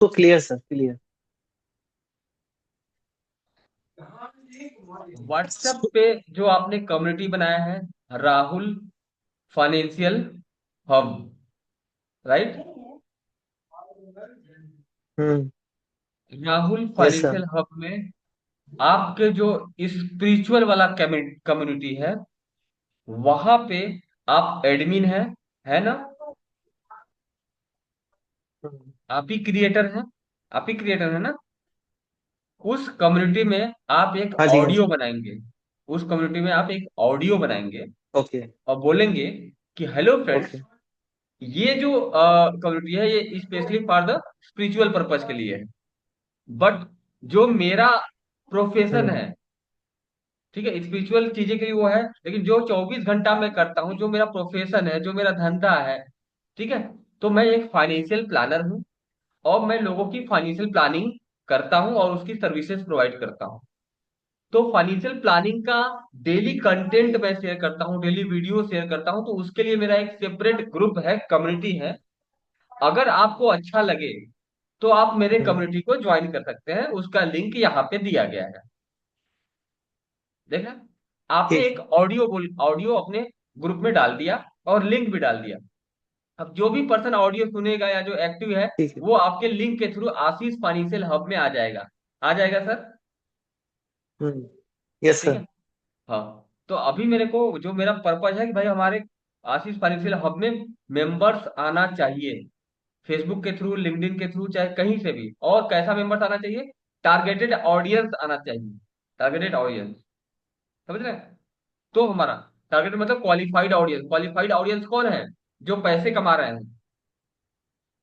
तो clear sir, clear. WhatsApp पे जो आपने कम्युनिटी बनाया है, Rahul financial hub, right? Hmm. Rahul yes sir. Financial hub में आपके जो स्पिरिचुअल वाला कम्युनिटी है, वहां पे आप एडमिन है ना? आप ही क्रिएटर हैं, आप ही क्रिएटर है ना? उस कम्युनिटी में आप एक हाँ जी, हाँ ऑडियो जी। बनाएंगे। उस कम्युनिटी में आप एक ऑडियो बनाएंगे ओके। और बोलेंगे कि हेलो ओके। फ्रेंड्स, ये जो कम्युनिटी है ये specially for the spiritual purpose के लिए है। बट जो मेरा प्रोफेशन हम्म। है, ठीक है, स्पिरिचुअल चीजें के लिए वो है, लेकिन जो 24 घंटा मैं करता हूँ, जो मेरा प्रोफेशन है, जो मेरा धंधा है, ठीक है, तो मैं एक फाइनेंशियल प्लानर हूँ और मैं लोगों की फाइनेंशियल प्लानिंग करता हूँ और उसकी सर्विसेज प्रोवाइड करता हूँ। तो फाइनेंशियल प्लानिंग का डेली कंटेंट मैं शेयर करता हूँ, डेली वीडियो शेयर करता हूँ, तो उसके लिए मेरा एक सेपरेट ग्रुप है, कम्युनिटी है। अगर आपको अच्छा लगे तो आप मेरे हम्म। कम्युनिटी को ज्वाइन कर सकते हैं, उसका लिंक यहाँ पे दिया गया है। देखा? आपने ठीक एक है। ऑडियो अपने ग्रुप में डाल दिया और लिंक भी डाल दिया। अब जो भी पर्सन ऑडियो सुनेगा या जो एक्टिव है, ठीक है। वो आपके लिंक के थ्रू आशीष फाइनेंशियल हब में आ जाएगा। आ जाएगा सर? हम्म। यस ठीक है। सर। हाँ। तो अभी मेरे को जो मेरा पर्पज है कि भाई हमारे आशीष फाइनेंशियल हब में मेंबर्स आना चाहिए, फेसबुक के थ्रू, लिंक्डइन के थ्रू, चाहे कहीं से भी। और कैसा मेंबर्स आना चाहिए? टारगेटेड ऑडियंस आना चाहिए। टारगेटेड ऑडियंस, समझ रहे हैं? तो हमारा टारगेट मतलब क्वालिफाइड ऑडियंस। क्वालिफाइड ऑडियंस कौन है? जो पैसे कमा रहे हैं,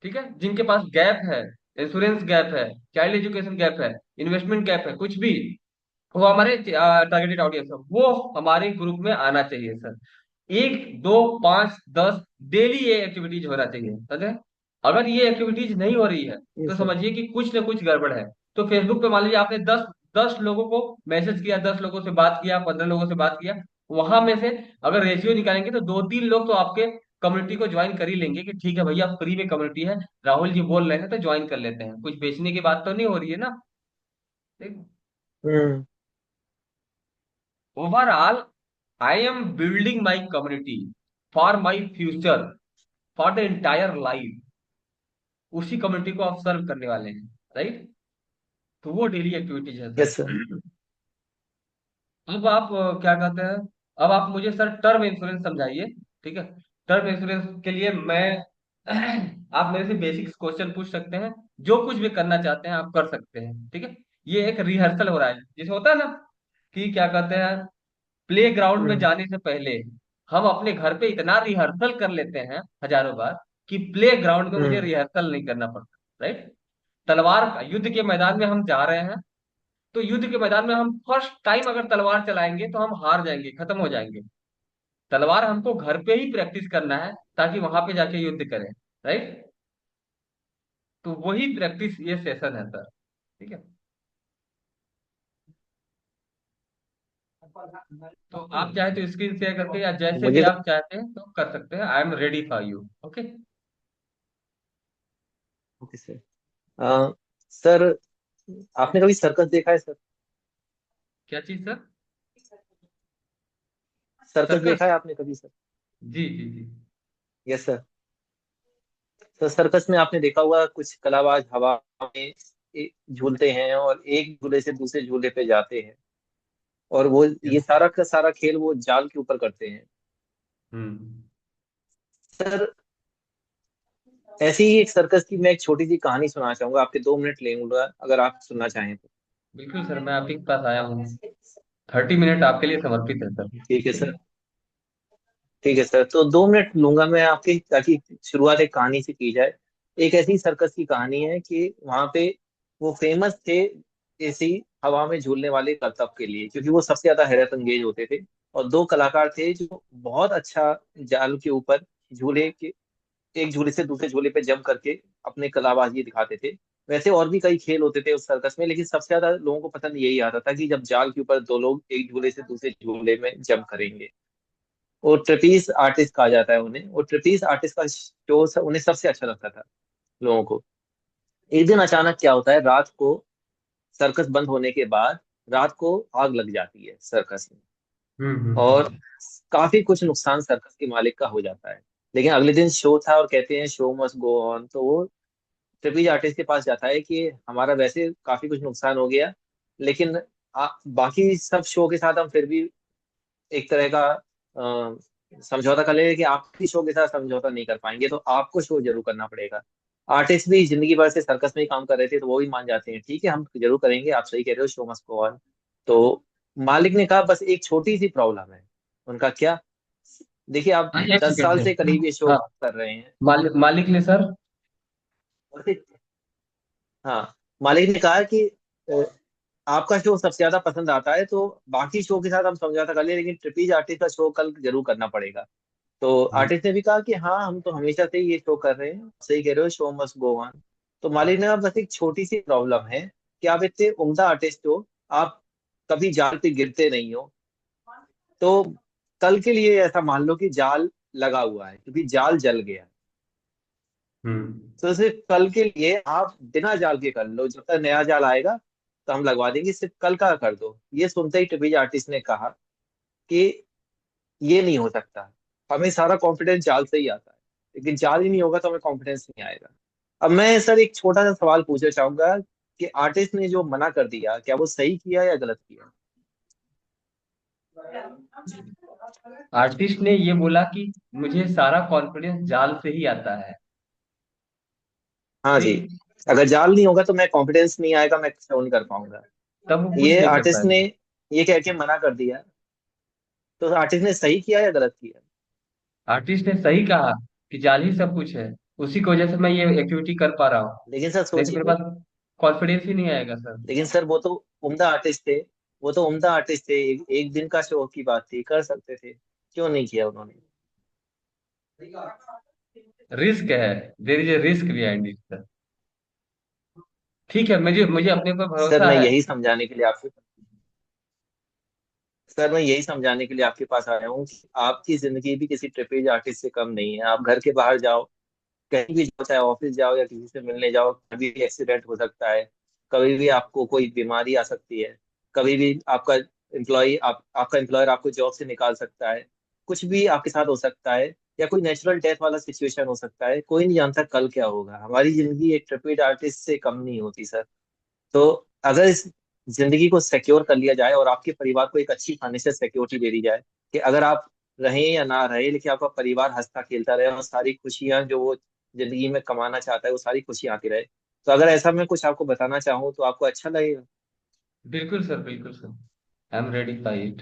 ठीक है, जिनके पास गैप है, इंश्योरेंस गैप है, चाइल्ड एजुकेशन गैप है, इन्वेस्टमेंट गैप है, कुछ भी, वो हमारे टारगेटेड ऑडियंस है, वो हमारे ग्रुप में आना चाहिए सर। 1, 2, 5, 10 डेली ये एक्टिविटीज होना चाहिए, समझे? अगर ये एक्टिविटीज नहीं हो रही है तो यस सर। समझिए कि कुछ ना कुछ गड़बड़ है। तो फेसबुक पे मान लीजिए आपने 10 लोगों को मैसेज किया, 10 लोगों से बात किया, 15 लोगों से बात किया, वहां में से अगर रेशियो निकालेंगे तो 2, 3 लोग तो आपके कम्युनिटी को ज्वाइन कर ही लेंगे कि ठीक है भैया, फ्री में कम्युनिटी है, राहुल जी बोल रहे हैं तो ज्वाइन कर लेते हैं। कुछ बेचने की बात तो नहीं हो रही है ना? Hmm. Overall I am building my community for my future, for the entire life. उसी कम्युनिटी को आप सर्व करने वाले हैं, राइट? तो वो डेली एक्टिविटीज है यस सर। सर। अब आप क्या कहते हैं, अब आप मुझे सर टर्म इंश्योरेंस समझाइए। ठीक है, टर्म इंश्योरेंस के लिए मैं आप मेरे से बेसिक क्वेश्चन पूछ सकते हैं, जो कुछ भी करना चाहते हैं आप कर सकते हैं, ठीक है? ये एक रिहर्सल हो रहा है, जैसे होता है ना कि क्या कहते हैं, प्ले ग्राउंड में हम्म। जाने से पहले हम अपने घर पे इतना रिहर्सल कर लेते हैं हजारों बार कि प्ले ग्राउंड में मुझे हम्म। रिहर्सल नहीं करना पड़ता, राइट? तलवार युद्ध के मैदान में हम जा रहे हैं, तो युद्ध के मैदान में हम फर्स्ट टाइम अगर तलवार चलाएंगे तो हम हार जाएंगे, खत्म हो जाएंगे। तलवार हमको घर पे ही प्रैक्टिस करना है ताकि वहां पे जाके युद्ध करें, राइट? तो वही प्रैक्टिस ये सेशन है सर, ठीक है? तो आप चाहे तो स्क्रीन शेयर करके या जैसे भी मुझे तो। आप चाहते हैं तो कर सकते हैं। I am ready for you, okay? Okay sir. Sir, आपने कभी सर्कस देखा है सर? क्या चीज सर? सर्कस देखा सर्कस? है आपने कभी सर? जी जी जी। Yes sir. तो सर्कस में आपने देखा होगा कुछ कलाबाज हवा में झूलते हैं और एक झूले से दूसरे झूले पे जाते हैं। और वो ये यस। सारा का सारा खेल वो जाल के ऊपर करते हैं। हम्म। सर, ऐसी ही एक सर्कस की मैं एक छोटी सी कहानी सुनाना चाहूंगा, आपके 2 मिनट लेंगे अगर आप सुनना चाहें तो। बिल्कुल सर, मैं आप ही के पास आया हूँ। 30 मिनट आपके लिए समर्पित है सर। ठीक है सर। ठीक है सर, तो 2 मिनट लूंगा मैं आपके, ताकि शुरुआत एक कहानी से की जाए। एक ऐसी सर्कस की कहानी है कि वहां पे वो फेमस थे ऐसी हवा में झूलने वाले करतब के लिए, क्योंकि वो सबसे ज्यादा हैरत अंगेज होते थे। और 2 कलाकार थे जो बहुत अच्छा जाल के ऊपर झूले के एक झूले से दूसरे झूले पे जंप करके अपने कलाबाजी दिखाते थे। वैसे और भी कई खेल होते थे उस सर्कस में, लेकिन सबसे ज्यादा लोगों को पसंद यही आता था कि जब जाल के ऊपर 2 लोग एक झूले से दूसरे झूले में जंप करेंगे। वो ट्रेपीज आर्टिस्ट कहा जाता है उन्हें। वो ट्रेपीज आर्टिस्ट का शो उन्हें सबसे अच्छा लगता था लोगों को। एक दिन अचानक क्या होता है, रात को सर्कस बंद होने के बाद रात को आग लग जाती है सर्कस में। और हम्म। काफी कुछ नुकसान सर्कस के मालिक का हो जाता है। लेकिन अगले दिन शो था और कहते हैं शो मस्ट गो ऑन, तो वो ट्रिपीज आर्टिस्ट के पास जाता है कि हमारा वैसे काफी कुछ नुकसान हो गया, लेकिन बाकी सब शो के साथ हम फिर भी एक तरह का समझौता कर ले कि आपकी शो के साथ समझौता नहीं कर पाएंगे, तो आपको शो जरूर करना पड़ेगा। आर्टिस्ट भी जिंदगी भर से सर्कस में ही काम कर रहे थे, तो वो भी मान जाते हैं ठीक है हम जरूर करेंगे, आप सही कह रहे हो, शो मस्ट गो ऑन। तो मालिक ने कहा बस एक छोटी सी प्रॉब्लम है। उनका क्या? देखिए आप हाँ, एक 10 साल सेकंड से सर। करीब ये शो हाँ, कर रहे हैं। मालिक ने सर। हाँ, मालिक ने कहा कि आपका शो सबसे ज्यादा पसंद आता है, तो बाकी शो के साथ हम समझौता कर ले, लेकिन ट्रिपीज आर्टिस्ट का शो कल जरूर करना पड़ेगा। तो हम्म। आर्टिस्ट ने भी कहा कि हाँ हम तो हमेशा से ही ये शो कर रहे हैं, सही कह रहे हो, शो मस्ट गो ऑन। तो मालिक ने कहा बस एक छोटी सी प्रॉब्लम है कि आप इतने उम्दा आर्टिस्ट हो, आप कभी जाल पे गिरते नहीं हो। तो कल के लिए ऐसा मान लो कि जाल लगा हुआ है क्योंकि जाल जल गया है। हम्म। तो सिर्फ कल के लिए आप बिना जाल के कर लो, जब तक नया जाल आएगा तो हम लगवा देंगे, सिर्फ कल का कर दो। ये सुनते ही ट्रिपीज आर्टिस्ट ने कहा कि ये नहीं हो सकता, हमें सारा कॉन्फिडेंस जाल से ही आता है, लेकिन जाल ही नहीं होगा तो हमें कॉन्फिडेंस नहीं आएगा। अब मैं सर एक छोटा सा सवाल पूछना चाहूंगा कि आर्टिस्ट ने जो मना कर दिया, क्या वो सही किया या गलत किया? आर्टिस्ट ने ये बोला कि मुझे सारा कॉन्फिडेंस जाल से ही आता है। हाँ जी, ठीक। अगर जाल नहीं होगा तो मैं कॉन्फिडेंस नहीं आएगा, मैं शो नहीं कर पाऊंगा। तब वो कुछ ये नहीं कर आर्टिस्ट ने पाएगा। ये कह के मना कर दिया, तो आर्टिस्ट ने सही किया या गलत किया? आर्टिस्ट ने सही कहा कि जाल ही सब कुछ है, उसी की वजह से मैं ये एक्टिविटी कर पा रहा हूँ। लेकिन सर नहीं तो मेरे सोचिए, पास कॉन्फिडेंस ही नहीं आएगा सर। लेकिन सर वो तो उम्दा आर्टिस्ट थे, वो तो उम्दा आर्टिस्ट थे, एक दिन का शो की बात थी, कर सकते थे, क्यों नहीं किया उन्होंने? रिस्क है। There is a risk behind it sir. ठीक है, मुझे मुझे अपने पर सर भरोसा मैं है। यही समझाने के लिए आपसे सर मैं यही समझाने के लिए आपके पास आया हूँ कि आपकी जिंदगी भी किसी ट्रिपल आर्टिस्ट से कम नहीं है। आप घर के बाहर जाओ, कहीं भी जाओ, चाहे ऑफिस जाओ या किसी से मिलने जाओ, कभी भी एक्सीडेंट हो सकता है, कभी भी आपको कोई बीमारी आ सकती है, कभी भी आपका एम्प्लॉयर आपको जॉब से निकाल सकता है, कुछ भी आपके साथ हो सकता है, या कोई नेचुरल डेथ वाला सिचुएशन हो सकता है, कोई नहीं जानता कल क्या होगा। हमारी जिंदगी एक ट्रिपल आर्टिस्ट से कम नहीं होती सर। तो अगर इस जिंदगी को सिक्योर कर लिया जाए और आपके परिवार को एक अच्छी फाइनेंशियल सिक्योरिटी दे दी जाए कि अगर आप रहें या ना रहें, लेकिन आपका परिवार हंसता खेलता रहे और सारी खुशियां जो वो जिंदगी में कमाना चाहता है वो सारी खुशियां आती रहे, तो अगर ऐसा मैं कुछ आपको बताना चाहूँ तो आपको अच्छा लगेगा। बिल्कुल सर, बिल्कुल sir. I am ready for it.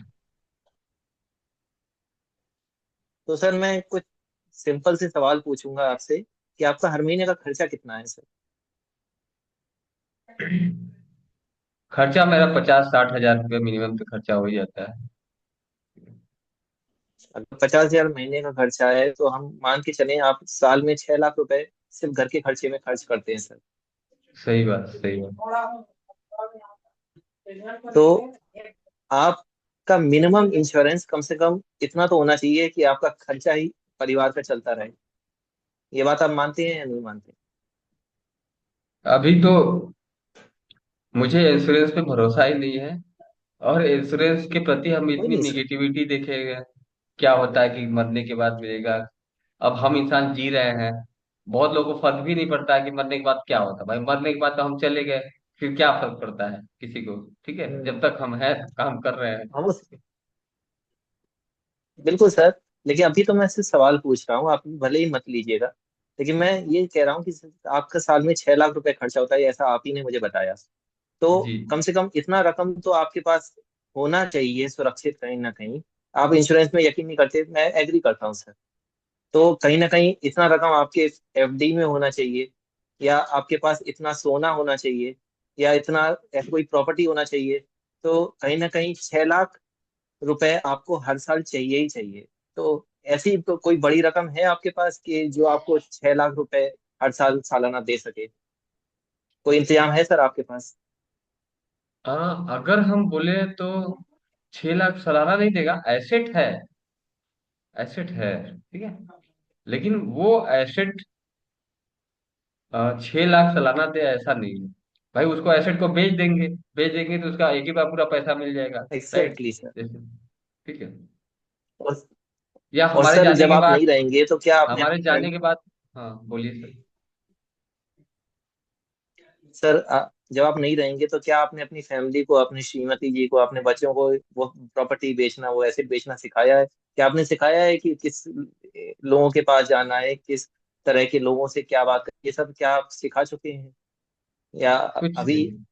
तो सर मैं कुछ सिंपल से सवाल पूछूंगा आपसे कि आपका हर महीने का खर्चा कितना है सर? खर्चा मेरा 50-60 हजार रुपये मिनिमम तो खर्चा हो ही जाता है। अगर 50,000 महीने का खर्चा है तो हम मान के चलें आप साल में 6 लाख रुपए सिर्फ घर के खर्चे में खर्च करते हैं सर। सही बात, सही बात। तो आपका मिनिमम इंश्योरेंस कम से कम इतना तो होना चाहिए कि आपका खर्चा ही परिवार का चलता रहे। ये बात आप मानते हैं या नहीं मानते? अभी तो मुझे इंश्योरेंस पे भरोसा ही नहीं है। और इंश्योरेंस के प्रति हम कोई इतनी नहीं सर। निगेटिविटी देखेंगे। क्या होता है कि मरने के बाद मिलेगा। अब हम इंसान जी रहे हैं। बहुत लोगों को फर्क भी नहीं पड़ता है कि मरने के बाद क्या होता है। भाई मरने के बाद तो हम चले गए। फिर क्या फर्क पड़ता है किसी को। ठीक है, हम्म, जब तक हम हैं काम कर रहे हैं। हम उस बिल्कुल सर, लेकिन अभी तो मैं सिर्फ सवाल पूछ रहा हूँ, आप भले ही मत लीजिएगा, लेकिन मैं ये कह रहा हूँ कि आपका साल में 6 लाख रुपए खर्चा होता है, ऐसा आप ही ने मुझे बताया। तो जी। कम से कम इतना रकम तो आपके पास होना चाहिए सुरक्षित कहीं ना कहीं। आप इंश्योरेंस में यकीन नहीं करते, मैं एग्री करता हूँ सर। तो कहीं ना कहीं इतना रकम आपके एफडी में होना चाहिए, या आपके पास इतना सोना होना चाहिए, या इतना ऐसा कोई प्रॉपर्टी होना चाहिए। तो कहीं ना कहीं 6 लाख रुपए आपको हर साल चाहिए ही चाहिए। तो ऐसी तो कोई बड़ी रकम है आपके पास कि जो आपको 6 लाख रुपए हर साल सालाना दे सके? कोई इंतजाम है सर आपके पास? अगर हम बोले तो 6 लाख सालाना नहीं देगा। एसेट है। एसेट है। ठीक है। लेकिन वो एसेट छह लाख सालाना दे ऐसा नहीं है भाई। उसको एसेट को बेच देंगे तो उसका एक ही बार पूरा पैसा मिल जाएगा। राइट। Exactly sir. जैसे, ठीक है। और या और हमारे सर जाने जब के आप बाद, नहीं रहेंगे तो क्या आपने हमारे अपनी जाने फैमिली, के बाद, हाँ बोलिए सर। सर जब आप नहीं रहेंगे तो क्या आपने अपनी फैमिली को, अपनी श्रीमती जी को, अपने बच्चों को वो प्रॉपर्टी बेचना, वो एसेट बेचना सिखाया है? क्या आपने सिखाया है कि किस लोगों के पास जाना है, किस तरह के लोगों से क्या बात करनी है? ये सब क्या आप सिखा चुके हैं, या कुछ अभी नहीं,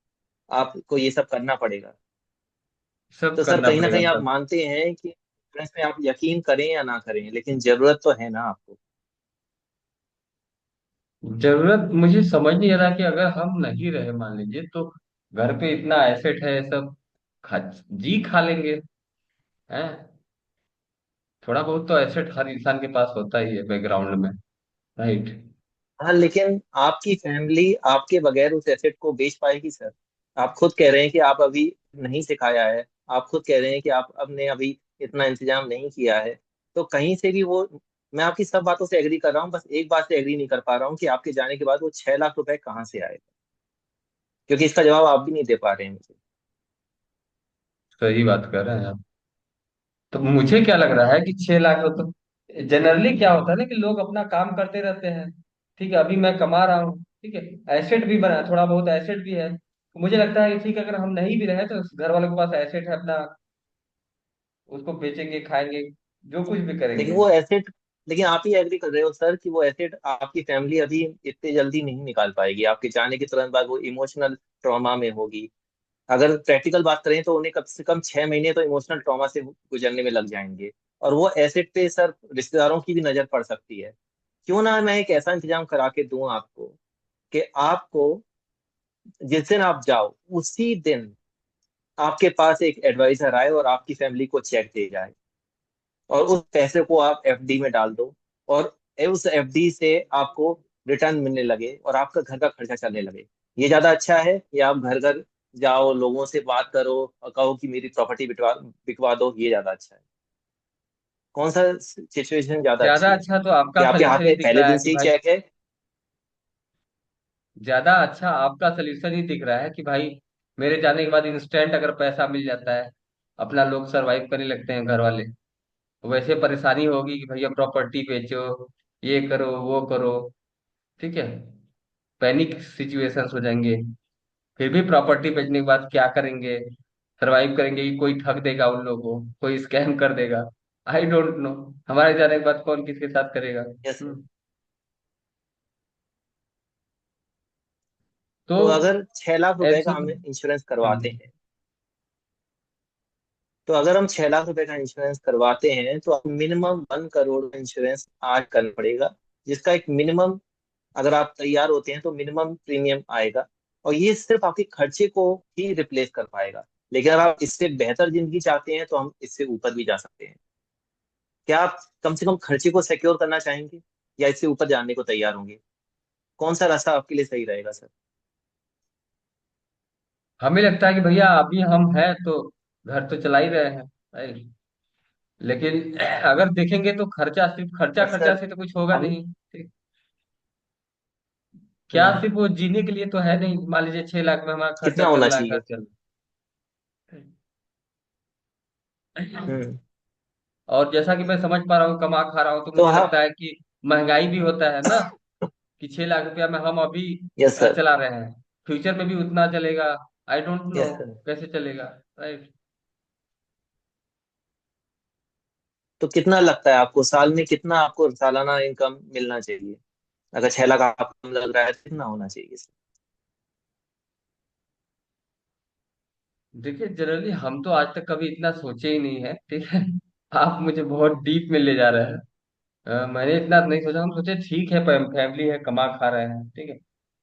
आपको ये सब करना पड़ेगा? सब तो सर करना कहीं ना पड़ेगा कहीं आप सब। मानते हैं कि इंश्योरेंस में आप यकीन करें या ना करें, लेकिन जरूरत तो है ना आपको? जरूरत मुझे समझ नहीं आ रहा कि अगर हम नहीं रहे मान लीजिए तो घर पे इतना एसेट है सब, खा जी खा लेंगे हैं। थोड़ा बहुत तो एसेट हर इंसान के पास होता ही है बैकग्राउंड में। राइट। हाँ, लेकिन आपकी फैमिली आपके बगैर उस एसेट को बेच पाएगी सर? आप खुद कह रहे हैं कि आप अभी नहीं सिखाया है, आप खुद कह रहे हैं कि आप आपने अभी इतना इंतजाम नहीं किया है, तो कहीं से भी वो, मैं आपकी सब बातों से एग्री कर रहा हूँ, बस एक बात से एग्री नहीं कर पा रहा हूँ कि आपके जाने के बाद वो 6 लाख रुपए कहाँ से आए, क्योंकि इसका जवाब आप भी नहीं दे पा रहे हैं मुझे। सही बात कर रहे हैं आप। तो मुझे क्या लग रहा है कि 6 लाख हो तो, जनरली क्या होता है ना कि लोग अपना काम करते रहते हैं। ठीक है, अभी मैं कमा रहा हूँ, ठीक है, एसेट भी बना, थोड़ा बहुत एसेट भी है, तो मुझे लगता है कि ठीक है, अगर हम नहीं भी रहे तो घर वालों के पास एसेट है अपना, उसको बेचेंगे, खाएंगे, जो कुछ भी लेकिन करेंगे। वो एसेट, लेकिन आप ही एग्री कर रहे हो सर कि वो एसेट आपकी फैमिली अभी इतने जल्दी नहीं निकाल पाएगी, आपके जाने के तुरंत बाद वो इमोशनल ट्रॉमा में होगी। अगर प्रैक्टिकल बात करें तो उन्हें कम से कम 6 महीने तो इमोशनल ट्रॉमा से गुजरने में लग जाएंगे, और वो एसेट पे सर रिश्तेदारों की भी नजर पड़ सकती है। क्यों ना मैं एक ऐसा इंतजाम करा के दूं आपको कि आपको जिस दिन आप जाओ उसी दिन आपके पास एक एडवाइजर आए और आपकी फैमिली को चेक दे जाए, और उस पैसे को आप एफडी में डाल दो, और उस एफडी से आपको रिटर्न मिलने लगे और आपका घर का खर्चा चलने लगे। ये ज्यादा अच्छा है, या आप घर घर जाओ, लोगों से बात करो और कहो कि मेरी प्रॉपर्टी बिकवा बिकवा दो, ये ज्यादा अच्छा है? कौन सा सिचुएशन ज्यादा ज्यादा अच्छी है? अच्छा तो कि आपका आपके हाथ सोल्यूशन ही में दिख पहले रहा है दिन कि से ही भाई, चेक है? ज्यादा अच्छा आपका सोल्यूशन ही दिख रहा है कि भाई मेरे जाने के बाद इंस्टेंट अगर पैसा मिल जाता है, अपना लोग सरवाइव करने लगते हैं घर वाले। वैसे परेशानी होगी कि भैया प्रॉपर्टी बेचो, ये करो वो करो, ठीक है, पैनिक सिचुएशंस हो जाएंगे। फिर भी प्रॉपर्टी बेचने के बाद क्या करेंगे, सरवाइव करेंगे कि कोई ठग देगा उन लोगों को, कोई स्कैम कर देगा। आई डोंट नो, हमारे जाने के बाद कौन किसके साथ करेगा। Yes sir. तो तो अगर 6 लाख रुपए का हम एक्चुअली, इंश्योरेंस करवाते हैं, तो अगर हम 6 लाख रुपए का इंश्योरेंस करवाते हैं तो आप मिनिमम 1 करोड़ का इंश्योरेंस आज करना पड़ेगा, जिसका एक मिनिमम, अगर आप तैयार होते हैं तो मिनिमम प्रीमियम आएगा, और ये सिर्फ आपके खर्चे को ही रिप्लेस कर पाएगा। लेकिन अगर आप इससे बेहतर जिंदगी चाहते हैं तो हम इससे ऊपर भी जा सकते हैं। क्या आप कम से कम खर्चे को सिक्योर करना चाहेंगे, या इससे ऊपर जाने को तैयार होंगे? कौन सा रास्ता आपके लिए सही रहेगा सर? हमें लगता है कि भैया अभी हम हैं तो घर तो चला ही रहे हैं, right? लेकिन अगर देखेंगे तो खर्चा, सिर्फ खर्चा बट खर्चा सर से तो कुछ होगा हम, नहीं, ठीक? क्या हम्म, सिर्फ वो जीने के लिए तो है नहीं, मान लीजिए 6 लाख में हमारा खर्चा कितना चल होना रहा है, घर चाहिए? चल रहा है। हम्म। और जैसा कि मैं समझ पा रहा हूँ, कमा खा रहा हूँ, तो तो मुझे लगता आप, है कि महंगाई भी होता है ना, कि 6 लाख रुपया में हम अभी यस सर। चला रहे हैं, फ्यूचर में भी उतना चलेगा, I don't know yes sir. कैसे चलेगा। राइट। तो कितना लगता है आपको, साल में कितना आपको सालाना इनकम मिलना चाहिए? अगर 6 लाख आपको कम लग रहा है तो कितना होना चाहिए सर? देखिए जनरली हम तो आज तक कभी इतना सोचे ही नहीं है, ठीक है। आप मुझे बहुत डीप में ले जा रहे हैं। मैंने इतना नहीं सोचा, हम सोचे ठीक है, फैमिली है, कमा खा रहे हैं, ठीक है।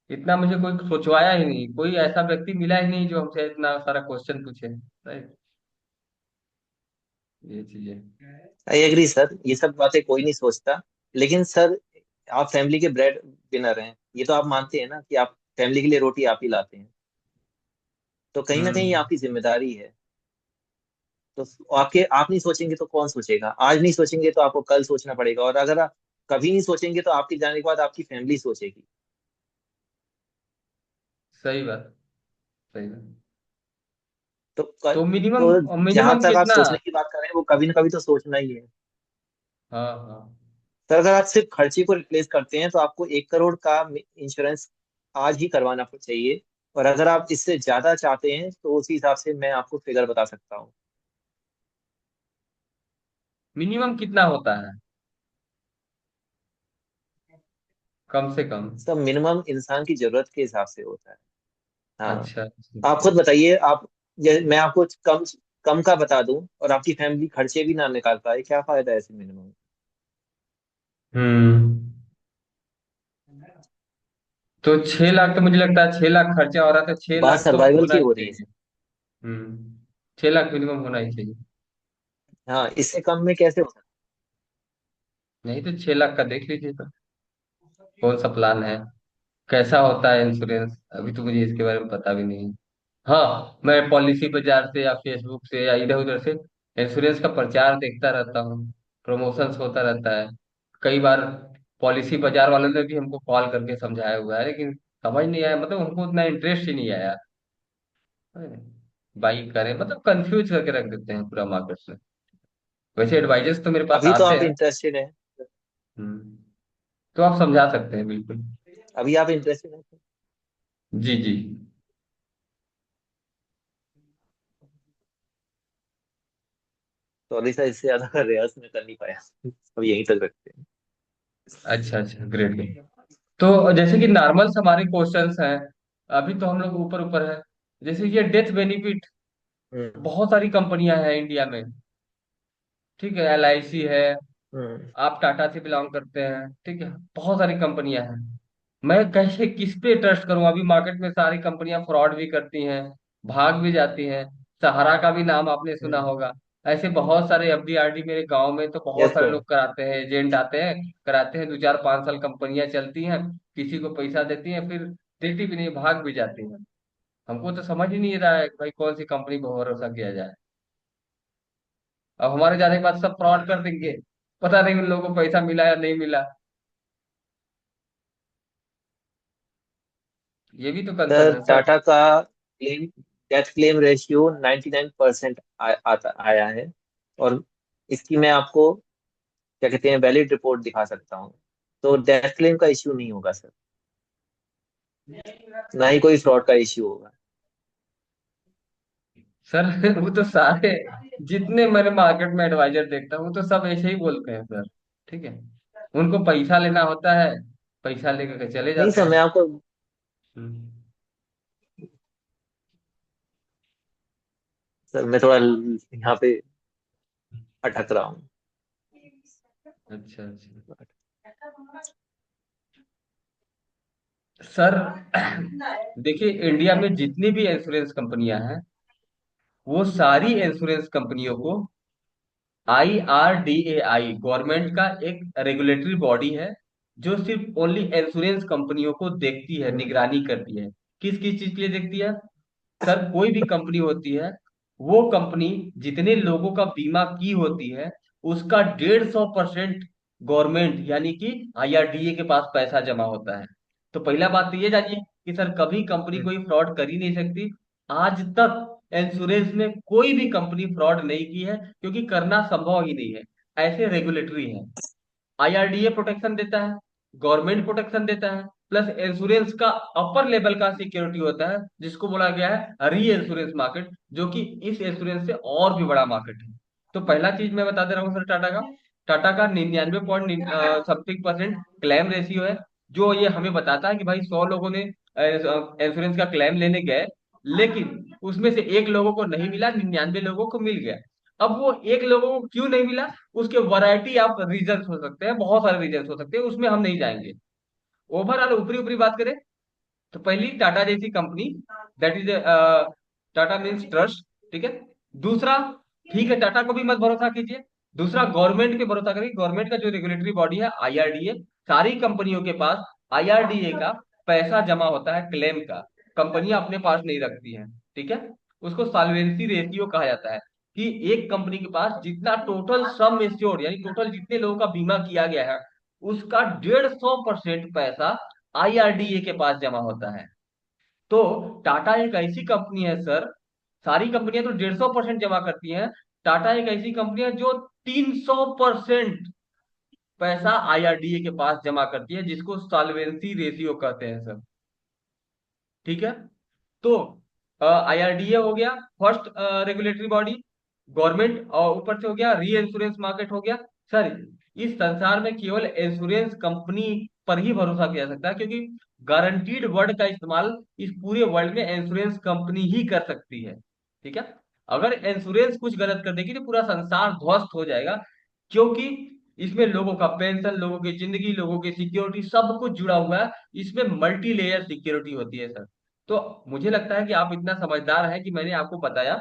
इतना मुझे कोई सोचवाया ही नहीं, कोई ऐसा व्यक्ति मिला ही नहीं जो हमसे इतना सारा क्वेश्चन पूछे। राइट। ये चीज है। आई एग्री सर, ये सब बातें कोई नहीं सोचता, लेकिन सर आप फैमिली के ब्रेड विनर हैं, ये तो आप मानते हैं ना कि आप फैमिली के लिए रोटी आप ही लाते हैं, तो कहीं ना कहीं ये हम्म। आपकी जिम्मेदारी है। तो आपके, आप नहीं सोचेंगे तो कौन सोचेगा? आज नहीं सोचेंगे तो आपको कल सोचना पड़ेगा, और अगर आप कभी नहीं सोचेंगे तो आपके जाने के बाद आपकी फैमिली सोचेगी। सही बात, सही बात। तो तो तो मिनिमम जहां मिनिमम तक आप कितना? सोचने की बात कर रहे हैं, वो कभी ना कभी तो सोचना ही है। हाँ हाँ। सर अगर आप सिर्फ खर्चे को रिप्लेस करते हैं तो आपको 1 करोड़ का इंश्योरेंस आज ही करवाना चाहिए। और अगर आप इससे ज्यादा चाहते हैं तो उसी हिसाब से मैं आपको फिगर बता सकता हूँ। मिनिमम कितना होता है, कम से कम? सब मिनिमम इंसान की जरूरत के हिसाब से होता है। हाँ। अच्छा अच्छा आप अच्छा। खुद बताइए। आप मैं आपको कम कम का बता दूं और आपकी फैमिली खर्चे भी ना निकाल पाए, क्या फायदा है ऐसे मिनिमम। हम्म। तो 6 लाख तो मुझे लगता है 6 लाख खर्चा हो रहा था, छह बात लाख तो सर्वाइवल होना की ही हो रही है। चाहिए। 6 लाख मिनिमम होना ही चाहिए। हाँ, इससे कम में कैसे हो सकता नहीं तो 6 लाख का देख लीजिए तो, कौन सा प्लान है, कैसा होता है इंश्योरेंस, अभी तो मुझे इसके बारे में पता भी नहीं है। हाँ, मैं पॉलिसी बाजार से या फेसबुक से या इधर उधर से इंश्योरेंस का प्रचार देखता रहता हूँ, प्रमोशंस होता रहता है। कई बार पॉलिसी बाजार वालों ने भी हमको कॉल करके समझाया हुआ है, लेकिन समझ नहीं आया, मतलब उनको उतना इंटरेस्ट ही नहीं आया। बाई करें मतलब कंफ्यूज करके रख देते हैं पूरा मार्केट से। वैसे एडवाइजर्स तो मेरे है? पास अभी तो आते आप हैं। इंटरेस्टेड हैं। हम्म, तो आप समझा सकते हैं बिल्कुल। अभी आप इंटरेस्टेड हैं। जी जी। सॉरी सर, इससे ज्यादा रिहर्स में कर नहीं पाया। अब यहीं तक रखते हैं। अच्छा अच्छा, ग्रेट ग्रेट। तो जैसे कि नॉर्मल हमारे क्वेश्चंस हैं, अभी तो हम लोग ऊपर ऊपर है। जैसे ये डेथ बेनिफिट, हम्म। बहुत सारी कंपनियां हैं इंडिया में, ठीक है, LIC है, हम्म। आप टाटा से बिलोंग करते हैं, ठीक है, बहुत सारी कंपनियां हैं। मैं कैसे किस पे ट्रस्ट करूं, अभी मार्केट में सारी कंपनियां फ्रॉड भी करती हैं, भाग भी जाती हैं। सहारा का भी नाम आपने सुना हम्म। होगा। ऐसे बहुत सारे FD RD मेरे गांव में तो बहुत यस सारे सर। लोग कराते हैं, एजेंट आते हैं, कराते हैं, 2 4 5 साल कंपनियां चलती हैं, किसी को पैसा देती हैं, फिर देती भी नहीं, भाग भी जाती हैं। हमको तो समझ ही नहीं रहा है कि भाई कौन सी कंपनी पर भरोसा किया जाए। अब हमारे जाने के बाद सब फ्रॉड कर देंगे, पता नहीं उन लोगों को पैसा मिला या नहीं मिला। ये भी तो कंसर्न सर है सर। टाटा का क्लेम डेथ क्लेम रेशियो 99% आता आया है। और इसकी मैं आपको क्या कहते हैं वैलिड रिपोर्ट दिखा सकता हूँ। तो डेथ क्लेम का इश्यू नहीं होगा सर। ना ही कोई फ्रॉड का इश्यू होगा। सर वो तो सारे, जितने मैंने मार्केट में एडवाइजर देखता हूँ, वो तो सब ऐसे ही बोलते हैं सर, ठीक है, उनको पैसा लेना होता है, पैसा लेकर के चले नहीं जाते सर, हैं। मैं आपको हम्म, सर मैं थोड़ा यहाँ पे अटक रहा हूँ। अच्छा अच्छा। सर देखिए, इंडिया में जितनी भी इंश्योरेंस कंपनियां हैं, वो सारी इंश्योरेंस कंपनियों को IRDAI, गवर्नमेंट का एक रेगुलेटरी बॉडी है, जो सिर्फ ओनली इंश्योरेंस कंपनियों को देखती है, हम्म। निगरानी करती है। किस किस चीज के लिए देखती है? सर कोई भी कंपनी होती है, वो कंपनी जितने लोगों का बीमा की होती है, उसका 150% गवर्नमेंट यानी कि IRDA के पास पैसा जमा होता है। तो पहला बात तो ये जानिए कि सर कभी कंपनी हम्म। कोई फ्रॉड कर ही नहीं सकती। आज तक इंश्योरेंस में कोई भी कंपनी फ्रॉड नहीं की है, क्योंकि करना संभव ही नहीं है, ऐसे रेगुलेटरी है। IRDA प्रोटेक्शन देता है, गवर्नमेंट प्रोटेक्शन देता है, प्लस इंश्योरेंस का अपर लेवल का सिक्योरिटी होता है, जिसको बोला गया है री इंश्योरेंस मार्केट, जो कि इस इंश्योरेंस से और भी बड़ा मार्केट है। तो पहला चीज मैं बता दे रहा हूँ सर, टाटा का 99 point something percent claim ratio है, जो ये हमें बताता है कि भाई 100 लोगों ने इंश्योरेंस का क्लेम लेने गए, लेकिन उसमें से एक लोगों को नहीं मिला, 99 लोगों को मिल गया। अब वो एक लोगों को क्यों नहीं मिला, उसके वैरायटी ऑफ रीजन हो सकते हैं, बहुत सारे रीजन हो सकते हैं, उसमें हम नहीं जाएंगे। ओवरऑल ऊपरी ऊपरी बात करें, तो पहली टाटा जैसी company, that is Tata means trust, ठीक है। दूसरा, ठीक है, टाटा को भी मत भरोसा कीजिए। दूसरा, गवर्नमेंट पे भरोसा करिए, गवर्नमेंट का जो रेगुलेटरी बॉडी है IRDA, सारी कंपनियों के पास IRDA का पैसा जमा होता है क्लेम का, कंपनियां अपने पास नहीं रखती हैं, ठीक है। उसको सॉल्वेंसी रेशियो कहा जाता है, कि एक कंपनी के पास जितना टोटल सम एश्योर्ड, यानी टोटल जितने लोगों का बीमा किया गया है, उसका 150% पैसा IRDA के पास जमा होता है। तो टाटा एक ऐसी कंपनी है सर, सारी कंपनियां तो 150% जमा करती हैं, टाटा एक ऐसी कंपनी है जो 300% पैसा आईआरडीए के पास जमा करती है, जिसको सॉल्वेंसी रेशियो कहते हैं सर। ठीक है। तो आईआरडीए हो गया फर्स्ट रेगुलेटरी बॉडी, गवर्नमेंट, और ऊपर से हो गया री इंश्योरेंस मार्केट हो गया। सर इस संसार में केवल इंश्योरेंस कंपनी पर ही भरोसा किया जा सकता है, क्योंकि गारंटीड वर्ड का इस्तेमाल इस पूरे वर्ल्ड में इंश्योरेंस कंपनी ही कर सकती है। ठीक है। अगर इंश्योरेंस कुछ गलत कर देगी तो पूरा संसार ध्वस्त हो जाएगा, क्योंकि इसमें लोगों का पेंशन, लोगों की जिंदगी, लोगों की सिक्योरिटी सब कुछ जुड़ा हुआ है। इसमें मल्टी लेयर सिक्योरिटी होती है सर। तो मुझे लगता है कि आप इतना समझदार हैं कि मैंने आपको बताया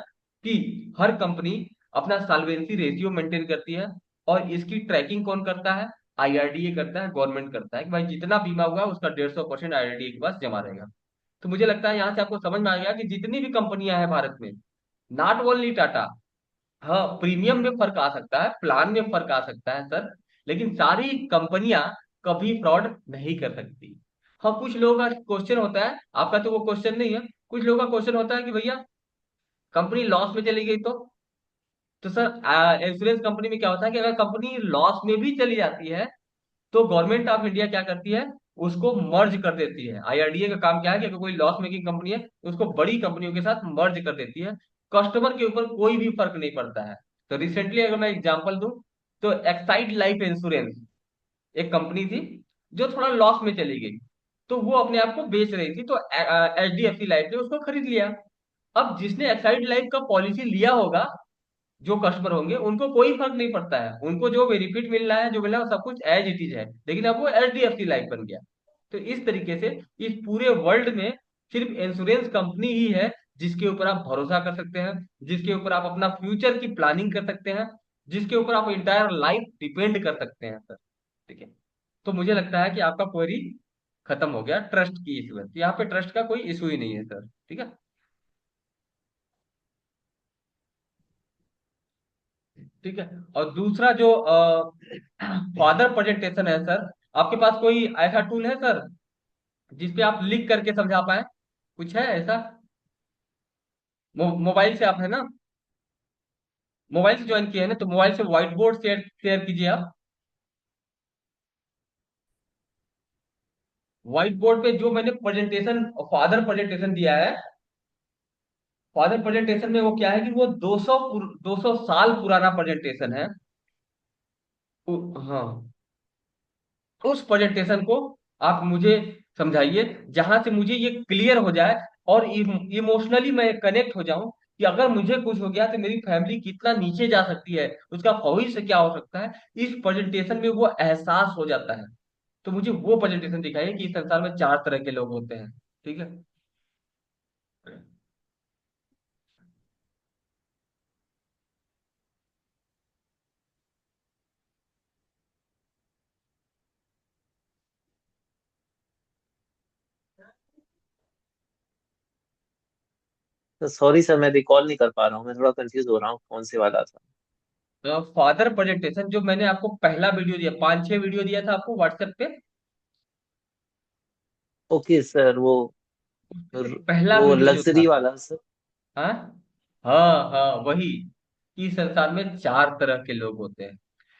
कि हर कंपनी अपना सॉल्वेंसी रेशियो मेंटेन करती है, और इसकी ट्रैकिंग कौन करता है? आईआरडीए करता है, गवर्नमेंट करता है, कि भाई जितना बीमा हुआ उसका 150% आईआरडीए के पास जमा रहेगा। तो मुझे लगता है यहाँ से आपको समझ में आ गया कि जितनी भी कंपनियां हैं भारत में, नॉट ओनली टाटा, हाँ प्रीमियम में फर्क आ सकता है, प्लान में फर्क आ सकता है सर, लेकिन सारी कंपनियां कभी फ्रॉड नहीं कर सकती। हाँ कुछ लोगों का क्वेश्चन होता है, आपका तो वो क्वेश्चन नहीं है, कुछ लोगों का क्वेश्चन होता है कि भैया कंपनी लॉस में चली गई तो सर इंश्योरेंस कंपनी में क्या होता है कि अगर कंपनी लॉस में भी चली जाती है तो गवर्नमेंट ऑफ इंडिया क्या करती है, उसको मर्ज कर देती है। आईआरडीए का काम क्या है कि अगर कोई लॉस मेकिंग कंपनी है तो उसको बड़ी कंपनियों के साथ मर्ज कर देती है। कस्टमर के ऊपर कोई भी फर्क नहीं पड़ता है। तो रिसेंटली अगर मैं एग्जांपल दूं, तो एक्साइड लाइफ इंश्योरेंस एक कंपनी थी जो थोड़ा लॉस में चली गई, तो वो अपने आप को बेच रही थी, तो एचडीएफसी लाइफ ने उसको खरीद लिया। अब जिसने एक्साइड लाइफ का पॉलिसी लिया होगा, जो कस्टमर होंगे उनको कोई फर्क नहीं पड़ता है, उनको जो बेनिफिट मिल रहा है, जो मिल रहा है वो सब कुछ एज इट इज है, लेकिन अब वो एचडीएफसी लाइफ बन गया। तो इस तरीके से इस पूरे वर्ल्ड में सिर्फ इंश्योरेंस कंपनी ही है जिसके ऊपर आप भरोसा कर सकते हैं, जिसके ऊपर आप अपना फ्यूचर की प्लानिंग कर सकते हैं, जिसके ऊपर आप इंटायर लाइफ डिपेंड कर सकते हैं सर। ठीक है। तो मुझे लगता है कि आपका क्वेरी खत्म हो गया ट्रस्ट की इशू है, तो यहाँ पे ट्रस्ट का कोई इशू ही नहीं है सर। ठीक है। ठीक है। और दूसरा जो फादर प्रेजेंटेशन है सर, आपके पास कोई ऐसा टूल है सर जिसपे आप लिख करके समझा पाए? कुछ है ऐसा? मोबाइल से आप है ना, मोबाइल से ज्वाइन किए हैं ना, तो मोबाइल से व्हाइट बोर्ड शेयर शेयर कीजिए आप। व्हाइट बोर्ड पे जो मैंने प्रेजेंटेशन, फादर प्रेजेंटेशन दिया है, फादर प्रेजेंटेशन में वो क्या है कि वो 200 साल पुराना प्रेजेंटेशन है। हाँ, उस प्रेजेंटेशन को आप मुझे समझाइए, जहां से मुझे ये क्लियर हो जाए और इमोशनली मैं कनेक्ट हो जाऊं कि अगर मुझे कुछ हो गया तो मेरी फैमिली कितना नीचे जा सकती है, उसका भविष्य क्या हो सकता है। इस प्रेजेंटेशन में वो एहसास हो जाता है। तो मुझे वो प्रेजेंटेशन दिखाइए कि इस संसार में 4 तरह के लोग होते हैं। ठीक है। तो सॉरी सर, मैं रिकॉल नहीं कर पा रहा हूँ, मैं थोड़ा कंफ्यूज हो रहा हूँ कौन से वाला था। तो फादर प्रेजेंटेशन जो मैंने आपको पहला वीडियो दिया, 5-6 वीडियो दिया था आपको व्हाट्सएप पे, ओके सर, उसमें से पहला वो वीडियो जो था, लग्जरी वाला सर। हाँ हाँ हाँ वही, कि संसार में 4 तरह के लोग होते हैं,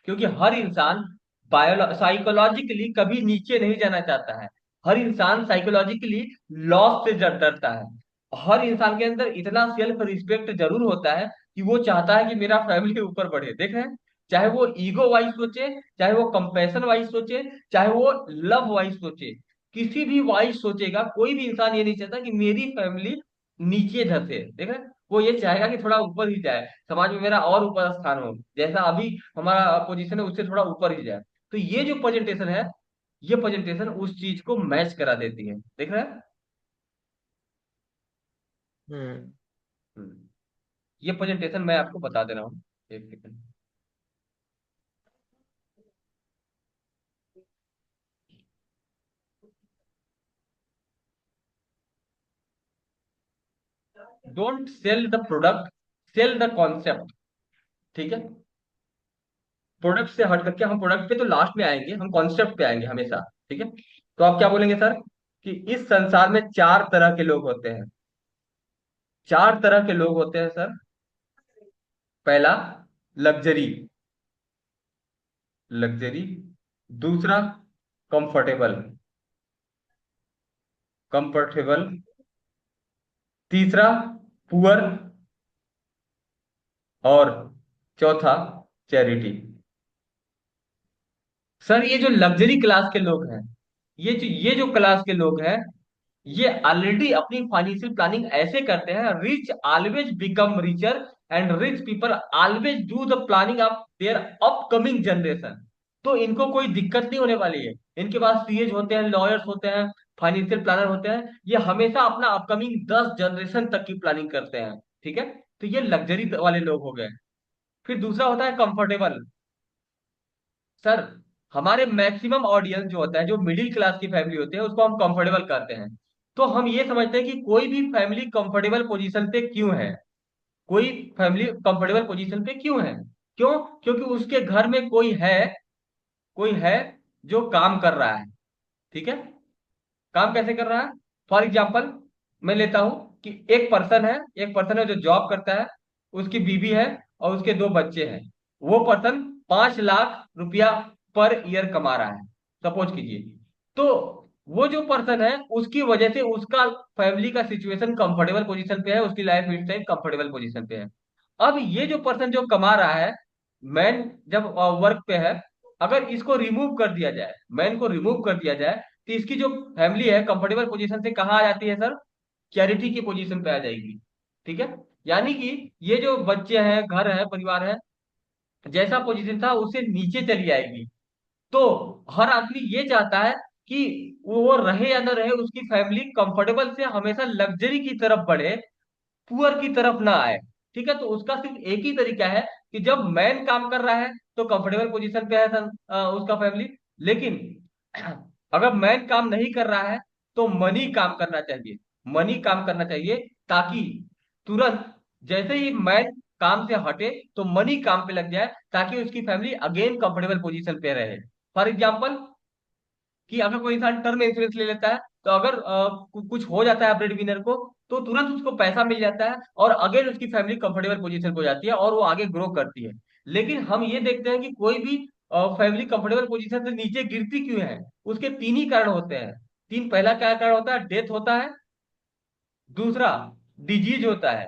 क्योंकि हर इंसान बायो साइकोलॉजिकली कभी नीचे नहीं जाना चाहता है। हर इंसान साइकोलॉजिकली लॉस से डरता है। हर इंसान के अंदर इतना सेल्फ रिस्पेक्ट जरूर होता है कि वो चाहता है कि मेरा फैमिली ऊपर बढ़े। देख रहे हैं, चाहे वो ईगो वाइज सोचे, चाहे वो कंपैशन वाइज सोचे, चाहे वो लव वाइज सोचे, किसी भी वाइज सोचेगा, कोई भी इंसान ये नहीं चाहता कि मेरी फैमिली नीचे धसे। देख रहे हैं, वो ये चाहेगा कि थोड़ा ऊपर ही जाए, समाज में मेरा और ऊपर स्थान हो, जैसा अभी हमारा पोजीशन है उससे थोड़ा ऊपर ही जाए। तो ये जो प्रेजेंटेशन है, ये प्रेजेंटेशन उस चीज को मैच करा देती है। देख रहे हैं। हम्म। हम्म। ये प्रेजेंटेशन मैं आपको बता दे रहा हूँ, एक second. Don't sell the product, sell the concept. ठीक है। प्रोडक्ट से हट करके हम प्रोडक्ट पे तो लास्ट में आएंगे, हम कॉन्सेप्ट पे आएंगे हमेशा। ठीक है। तो आप क्या बोलेंगे सर कि इस संसार में चार तरह के लोग होते हैं। चार तरह के लोग होते हैं सर। पहला, लग्जरी। लग्जरी। दूसरा, कंफर्टेबल। कंफर्टेबल। तीसरा, पुअर। और चौथा, चैरिटी। सर ये जो लग्जरी क्लास के लोग हैं, ये जो क्लास के लोग हैं, ये ऑलरेडी अपनी फाइनेंशियल प्लानिंग ऐसे करते हैं, rich always become richer and rich people always do the planning of their upcoming generation. तो इनको कोई दिक्कत नहीं होने वाली है। इनके पास सीएज होते हैं, लॉयर्स होते हैं, फाइनेंशियल प्लानर होते हैं, ये हमेशा अपना अपकमिंग 10 जनरेशन तक की प्लानिंग करते हैं। ठीक है। तो ये लग्जरी वाले लोग हो गए। फिर दूसरा होता है कंफर्टेबल। सर हमारे मैक्सिमम ऑडियंस जो होता है, जो मिडिल क्लास की फैमिली होते हैं, उसको हम कंफर्टेबल कहते हैं। तो हम ये समझते हैं कि कोई भी फैमिली कंफर्टेबल पोजीशन पे क्यों है। कोई फैमिली कंफर्टेबल पोजीशन पे क्यों है? क्यों? क्योंकि उसके घर में कोई है जो काम कर रहा है। ठीक है। काम कैसे कर रहा है? फॉर एग्जाम्पल, मैं लेता हूं कि एक पर्सन है जो जॉब करता है, उसकी बीवी है और उसके 2 बच्चे हैं। वो पर्सन 5 लाख रुपया पर ईयर कमा रहा है, सपोज कीजिए। तो वो जो पर्सन है, उसकी वजह से उसका फैमिली का सिचुएशन कंफर्टेबल पोजीशन पे है, उसकी लाइफ स्टाइल कंफर्टेबल पोजीशन पे है। अब ये जो पर्सन जो कमा रहा है, मैन जब वर्क पे है, अगर इसको रिमूव कर दिया जाए, मैन को रिमूव कर दिया जाए, तो इसकी जो फैमिली है कंफर्टेबल पोजीशन से कहाँ आ जाती है सर? चैरिटी की पोजीशन पे आ जाएगी। ठीक है। यानी कि ये जो बच्चे हैं, घर है, परिवार है, जैसा पोजीशन था उससे नीचे चली आएगी। तो हर आदमी ये चाहता है कि वो रहे या न रहे, उसकी फैमिली कंफर्टेबल से हमेशा लग्जरी की तरफ बढ़े, पुअर की तरफ ना आए। ठीक है। तो उसका सिर्फ एक ही तरीका है कि जब मैन काम कर रहा है तो कंफर्टेबल पोजीशन पे है उसका फैमिली। लेकिन अगर मैन काम नहीं कर रहा है तो मनी काम करना चाहिए। मनी काम करना चाहिए, ताकि तुरंत जैसे ही मैन काम से हटे तो मनी काम पे लग जाए, ताकि उसकी फैमिली अगेन कंफर्टेबल पोजीशन पे रहे। फॉर एग्जाम्पल, कि अगर कोई इंसान टर्म इंश्योरेंस ले लेता है, तो अगर कुछ हो जाता है ब्रेड विनर को, तो तुरंत उसको पैसा मिल जाता है और अगेन उसकी फैमिली कंफर्टेबल पोजीशन को जाती है और वो आगे ग्रो करती है। लेकिन हम ये देखते हैं कि कोई भी फैमिली कंफर्टेबल पोजीशन से नीचे गिरती क्यों है? उसके 3 ही कारण होते हैं। पहला क्या कारण होता है? डेथ होता है। दूसरा, डिजीज होता है।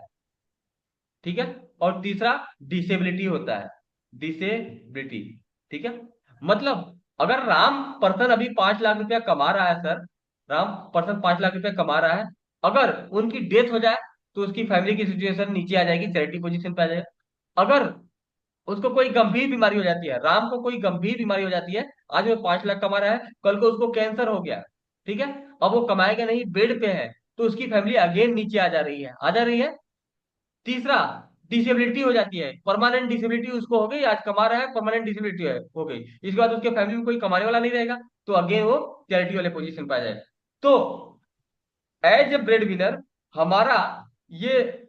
ठीक है। और तीसरा, डिसेबिलिटी होता है। डिसेबिलिटी। ठीक है। मतलब अगर राम पर्सन अभी 5 लाख रुपया कमा रहा है सर, राम पर्सन 5 लाख रुपया कमा रहा है, अगर उनकी डेथ हो जाए तो उसकी फैमिली की सिचुएशन नीचे आ जाएगी, चैरिटी पोजीशन पे आ जाएगा। अगर उसको कोई गंभीर बीमारी हो जाती है, राम को कोई गंभीर बीमारी हो जाती है, आज वो 5 लाख कमा रहा है, कल को उसको कैंसर हो गया, ठीक है, अब वो कमाएगा नहीं, बेड पे है, तो उसकी फैमिली अगेन नीचे आ जा रही है। तीसरा, डिसेबिलिटी हो जाती है, परमानेंट डिसेबिलिटी उसको हो गई, आज कमा रहा है, परमानेंट डिसेबिलिटी हो गई, इसके बाद उसके फैमिली में कोई कमाने वाला नहीं रहेगा, तो अगेन वो चैरिटी वाले पोजीशन पे आ जाए। तो एज ए ब्रेड विनर, हमारा ये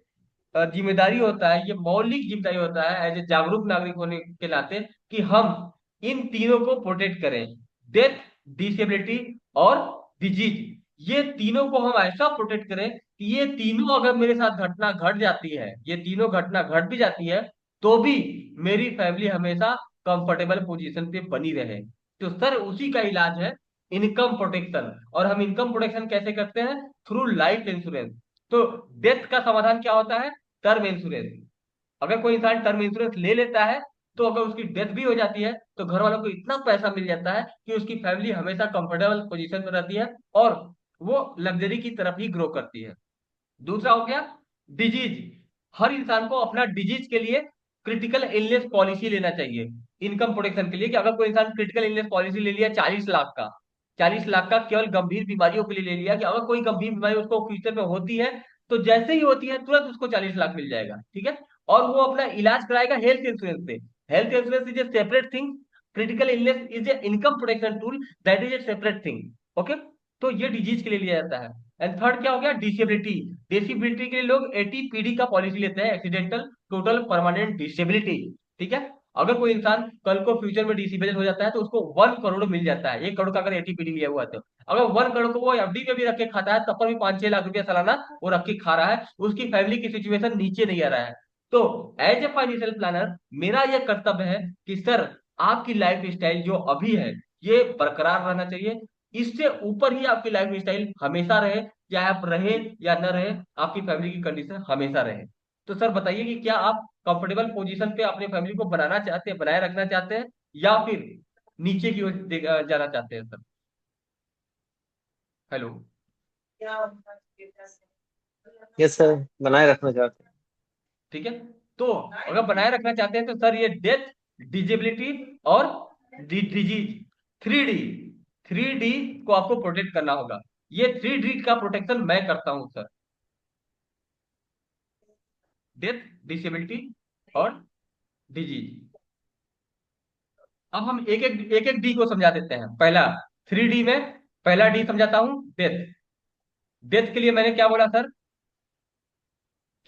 जिम्मेदारी होता है, ये मौलिक जिम्मेदारी होता है एज ए जागरूक नागरिक होने के नाते, कि हम इन तीनों को प्रोटेक्ट करें। डेथ, डिसेबिलिटी और डिजीज, ये तीनों को हम ऐसा प्रोटेक्ट करें कि ये तीनों अगर मेरे साथ घटना घट जाती है, ये तीनों घटना घट भी जाती है, तो भी मेरी फैमिली हमेशा कंफर्टेबल पोजीशन पे बनी रहे। तो सर उसी का इलाज है इनकम प्रोटेक्शन। और हम इनकम प्रोटेक्शन कैसे करते हैं? Through life insurance. तो डेथ का समाधान क्या होता है? Term insurance. अगर कोई इंसान टर्म इंश्योरेंस ले लेता है, तो अगर उसकी डेथ भी हो जाती है तो घर वालों को इतना पैसा मिल जाता है कि उसकी फैमिली हमेशा कंफर्टेबल पोजीशन पर रहती है और वो लग्जरी की तरफ ही ग्रो करती है। दूसरा हो गया डिजीज। हर इंसान को अपना डिजीज के लिए क्रिटिकल इलनेस पॉलिसी लेना चाहिए, इनकम प्रोटेक्शन के लिए। कि अगर कोई इंसान क्रिटिकल इलनेस पॉलिसी ले लिया 40 लाख का, 40 लाख का केवल गंभीर बीमारियों के लिए ले लिया, कि अगर कोई गंभीर बीमारी उसको फ्यूचर में होती है, तो जैसे ही होती है तुरंत उसको 40 लाख मिल जाएगा। ठीक है। और वो अपना इलाज कराएगा हेल्थ इंश्योरेंस से। Health insurance is a separate thing, critical illness is a income protection tool, that is a separate thing. Okay. तो ये डिजीज के लिए लिया जाता है। एंड थर्ड क्या हो गया? डिसेबिलिटी। डिसेबिलिटी के लिए लोग 80 पीडी का पॉलिसी लेते हैं, एक्सीडेंटल टोटल परमानेंट डिसेबिलिटी। ठीक है। अगर कोई इंसान कल को फ्यूचर में डिसेबल हो जाता है तो उसको 1 करोड़ मिल जाता है, 1 करोड़ का अगर एटीपीडी लिया हुआ है तो। अगर 1 करोड़ को वो एफडी पे भी रख के खाता है तब पर भी 5-6 लाख रुपया सालाना वो रख के खा रहा है, उसकी फैमिली की सिचुएशन नीचे नहीं आ रहा है। तो एज ए फाइनेंशियल प्लानर मेरा यह कर्तव्य है कि सर आपकी लाइफ स्टाइल जो अभी है ये बरकरार रहना चाहिए, इससे ऊपर ही आपकी लाइफ स्टाइल हमेशा रहे, चाहे आप रहे या न रहे, आपकी फैमिली की कंडीशन हमेशा रहे। तो सर बताइए कि क्या आप कंफर्टेबल पोजीशन पे अपनी फैमिली को बनाना चाहते हैं, बनाए रखना चाहते हैं, या फिर नीचे की ओर जाना चाहते हैं सर? हेलो। यस सर, बनाए रखना चाहते हैं। ठीक है। तो अगर बनाए रखना चाहते हैं तो सर ये डेथ, डिजेबिलिटी और डिजीज, 3D, 3D को आपको प्रोटेक्ट करना होगा। ये 3D का प्रोटेक्शन मैं करता हूं सर। डेथ, डिसेबिलिटी और डिजीज। अब हम एक एक डी को समझा देते हैं। पहला 3D में पहला डी समझाता हूं, डेथ। डेथ के लिए मैंने क्या बोला सर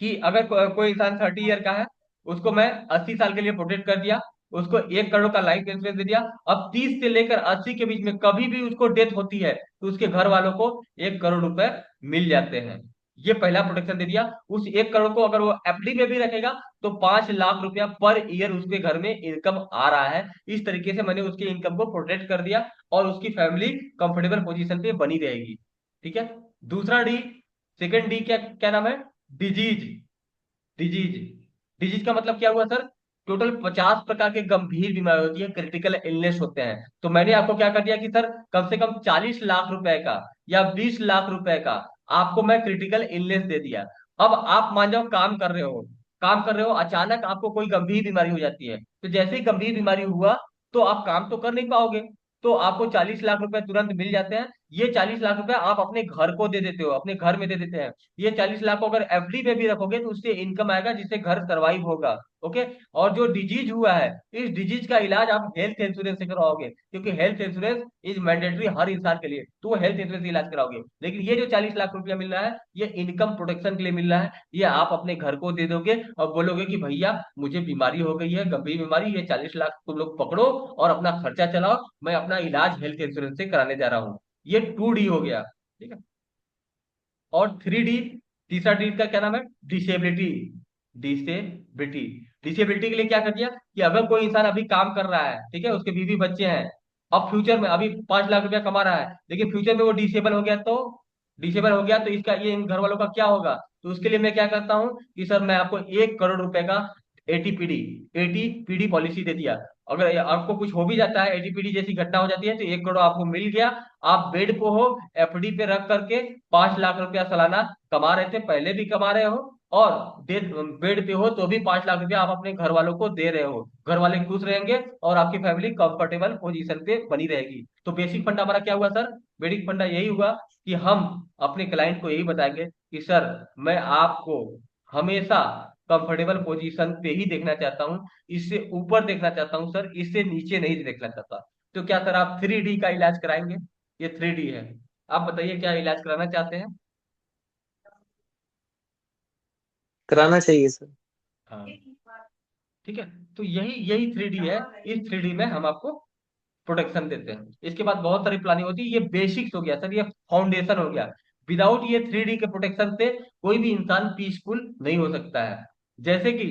कि अगर कोई इंसान 30 ईयर का है, उसको मैं 80 साल के लिए प्रोटेक्ट कर दिया, उसको 1 करोड़ का लाइफ इंश्योरेंस दे दिया। अब 30 से लेकर 80 के बीच में कभी भी उसको डेथ होती है तो उसके घर वालों को 1 करोड़ रुपए मिल जाते हैं। ये पहला प्रोटेक्शन दे दिया। उस 1 करोड़ को अगर वो एफडी में भी रखेगा तो 5 लाख रुपया पर ईयर उसके घर में इनकम आ रहा है। इस तरीके से मैंने उसकी इनकम को प्रोटेक्ट कर दिया और उसकी फैमिली कंफर्टेबल पोजीशन पे बनी रहेगी। ठीक है। दूसरा डी, सेकंड डी क्या क्या नाम है? डिजीज। डिजीज, डिजीज का मतलब क्या हुआ सर? टोटल 50 प्रकार के गंभीर बीमारी होती है, क्रिटिकल इलनेस होते हैं। तो मैंने आपको क्या कर दिया कि सर कम से कम 40 लाख रुपए का या 20 लाख रुपए का आपको मैं क्रिटिकल इलनेस दे दिया। अब आप मान जाओ काम कर रहे हो, काम कर रहे हो, अचानक आपको कोई गंभीर बीमारी हो जाती है, तो जैसे ही गंभीर बीमारी हुआ तो आप काम तो कर नहीं पाओगे, तो आपको 40 लाख रुपए तुरंत मिल जाते हैं। ये 40 लाख रुपए आप अपने घर को दे देते हो, अपने घर में दे देते हैं। ये 40 लाख को अगर एफडी पे भी रखोगे तो उससे इनकम आएगा जिससे घर सरवाइव होगा। ओके। और जो डिजीज हुआ है, इस डिजीज का इलाज आप हेल्थ इंश्योरेंस से कराओगे, क्योंकि हेल्थ इंश्योरेंस इज मैंडेटरी हर इंसान के लिए, तो वो हेल्थ इंश्योरेंस से इलाज कराओगे। लेकिन ये जो 40 लाख रुपया मिल रहा है ये इनकम प्रोटेक्शन के लिए मिल रहा है। ये आप अपने घर को दे दोगे और बोलोगे कि भैया मुझे बीमारी हो गई है, गंभीर बीमारी, ये 40 लाख तुम लोग पकड़ो और अपना खर्चा चलाओ, मैं अपना इलाज हेल्थ इंश्योरेंस से कराने जा रहा हूँ। ये 2D हो गया। ठीक है। और 3D, तीसरा डी का क्या नाम है? डिसेबिलिटी। डिसेबिलिटी, डिसेबिलिटी के लिए क्या कर दिया कि अगर कोई इंसान अभी काम कर रहा है, ठीक है, उसके बीवी बच्चे हैं, अब फ्यूचर में अभी 5 लाख रुपया कमा रहा है लेकिन फ्यूचर में वो डिसेबल हो गया, तो डिसेबल हो गया तो इसका ये इन घर वालों का क्या होगा? तो उसके लिए मैं क्या करता हूँ कि सर मैं आपको 1 करोड़ रुपए का एटीपीडी, एटीपीडी पॉलिसी दे दिया। अगर आपको कुछ हो भी जाता है, एटीपीडी जैसी घटना हो जाती है, तो 1 करोड़ आपको मिल गया। आप बेड पे हो, एफडी पे रख करके 5 लाख रुपया सालाना कमा रहे थे, पहले भी कमा रहे हो, और बेड पे हो तो भी 5 लाख रुपया आप अपने घर वालों को दे रहे हो। घर वाले खुश रहेंगे और आपकी फैमिली कंफर्टेबल पोजीशन पे बनी रहेगी। तो बेसिक फंडा हमारा क्या हुआ सर? बेसिक फंडा यही हुआ कि हम अपने क्लाइंट को यही बताएंगे कि सर मैं आपको हमेशा कंफर्टेबल पोजीशन पे ही देखना चाहता हूँ, इससे ऊपर देखना चाहता हूँ सर, इससे नीचे नहीं देखना चाहता। तो क्या सर आप 3D का इलाज कराएंगे? ये 3D है। आप बताइए क्या इलाज कराना चाहते हैं? कराना चाहिए सर। हाँ। ठीक है। तो यही यही 3D है। इस 3D में हम आपको प्रोटेक्शन देते हैं। इसके बाद बहुत सारी प्लानिंग होती है, ये बेसिक्स हो गया सर, ये फाउंडेशन हो गया। विदाउट ये 3D के प्रोटेक्शन से कोई भी इंसान पीसफुल नहीं हो सकता है। जैसे कि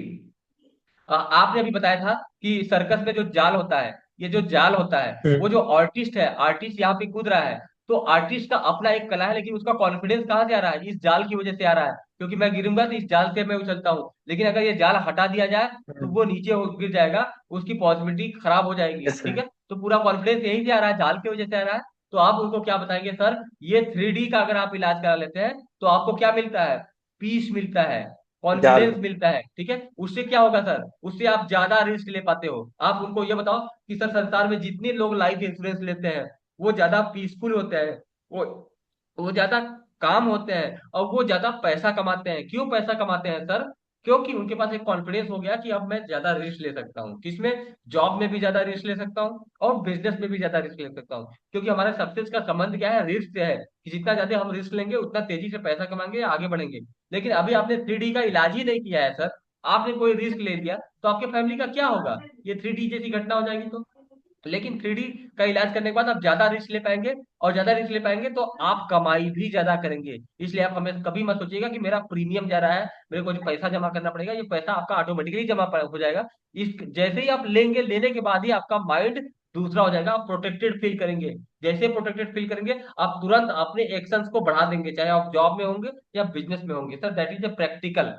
आपने अभी बताया था कि सर्कस में जो जाल होता है, ये जो जाल होता है, वो हम्म। जो आर्टिस्ट है, आर्टिस्ट यहाँ पे कूद रहा है, तो आर्टिस्ट का अपना एक कला है, लेकिन उसका कॉन्फिडेंस कहाँ से आ रहा है? इस जाल की वजह से आ रहा है, क्योंकि मैं गिरूंगा तो इस जाल से मैं उछलता हूँ, लेकिन अगर ये जाल हटा दिया जाए तो हम्म। वो नीचे गिर जाएगा, उसकी पॉसिबिलिटी खराब हो जाएगी। यस ठीक सर। है। तो पूरा कॉन्फिडेंस यहीं से आ रहा है, जाल की वजह से आ रहा है। तो आप उनको क्या बताएंगे सर? ये 3D का अगर आप इलाज करा लेते हैं तो आपको क्या मिलता है? पीस मिलता है, जाल। कॉन्फिडेंस मिलता है। ठीक है। उससे क्या होगा सर? उससे आप ज्यादा रिस्क ले पाते हो। आप उनको ये बताओ कि सर संसार में जितने लोग लाइफ इंश्योरेंस लेते हैं वो ज्यादा पीसफुल होते हैं, वो वो ज्यादा काम होते हैं और वो ज्यादा पैसा कमाते हैं। क्यों पैसा कमाते हैं सर? क्योंकि उनके पास एक कॉन्फिडेंस हो गया कि अब मैं ज्यादा रिस्क ले सकता हूँ, किसमें? जॉब में भी ज्यादा रिस्क ले सकता हूँ और बिजनेस में भी ज्यादा रिस्क ले सकता हूँ, क्योंकि हमारे सक्सेस का संबंध क्या है? रिस्क से है, कि जितना ज्यादा हम रिस्क लेंगे उतना तेजी से पैसा कमाएंगे, आगे बढ़ेंगे। लेकिन अभी आपने 3D का इलाज ही नहीं किया है सर। आपने कोई रिस्क ले लिया तो आपके फैमिली का क्या होगा? ये 3D जैसी घटना हो जाएगी तो। लेकिन 3D का इलाज करने के बाद आप ज्यादा रिस्क ले पाएंगे, और ज्यादा रिस्क ले पाएंगे तो आप कमाई भी ज्यादा करेंगे। इसलिए आप हमें कभी मत सोचिएगा कि मेरा प्रीमियम जा रहा है, मेरे को जो पैसा जमा करना पड़ेगा, ये पैसा आपका ऑटोमेटिकली जमा हो जाएगा। इस जैसे ही आप लेंगे, लेने के बाद ही आपका माइंड दूसरा हो जाएगा, आप प्रोटेक्टेड फील करेंगे। जैसे प्रोटेक्टेड फील करेंगे, आप तुरंत अपने एक्शंस को बढ़ा देंगे, चाहे आप जॉब में होंगे या बिजनेस में होंगे। Sir that is a practical.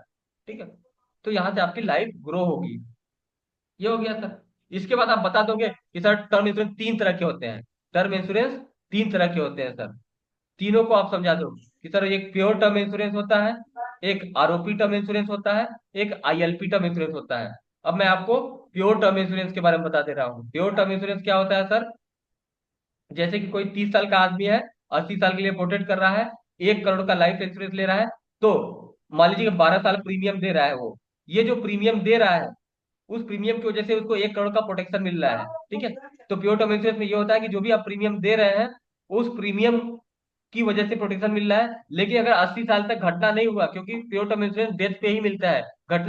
ठीक है। तो यहाँ से आपकी लाइफ ग्रो होगी। ये हो गया सर। इसके बाद आप बता दोगे कि सर टर्म इंश्योरेंस तीन तरह के होते हैं। टर्म इंश्योरेंस तीन तरह के होते हैं सर। तीनों को आप समझा दो कि सर एक प्योर टर्म इंश्योरेंस होता है, एक आरओपी टर्म इंश्योरेंस होता है, एक आईएलपी टर्म इंश्योरेंस होता है। अब मैं आपको प्योर टर्म इंश्योरेंस के बारे में बता दे रहा हूँ। प्योर टर्म इंश्योरेंस क्या होता है सर? जैसे कि कोई 30 साल का आदमी है, 80 साल के लिए प्रोटेक्ट कर रहा है, 1 करोड़ का लाइफ इंश्योरेंस ले रहा है, तो मान लीजिए कि 12 साल प्रीमियम दे रहा है वो। ये जो प्रीमियम दे रहा है, उस प्रीमियम की वजह से उसको 1 करोड़ का प्रोटेक्शन मिल रहा है। ठीक है। तो प्योर टर्म इंश्योरेंस में ये होता है कि जो भी आप प्रीमियम दे रहे हैं, उस प्रीमियम की वजह से प्रोटेक्शन मिल रहा है। लेकिन अगर 80 साल तक घटना नहीं हुआ, क्योंकि प्योर टर्म इंश्योरेंस डेथ पे ही मिलता है, घटना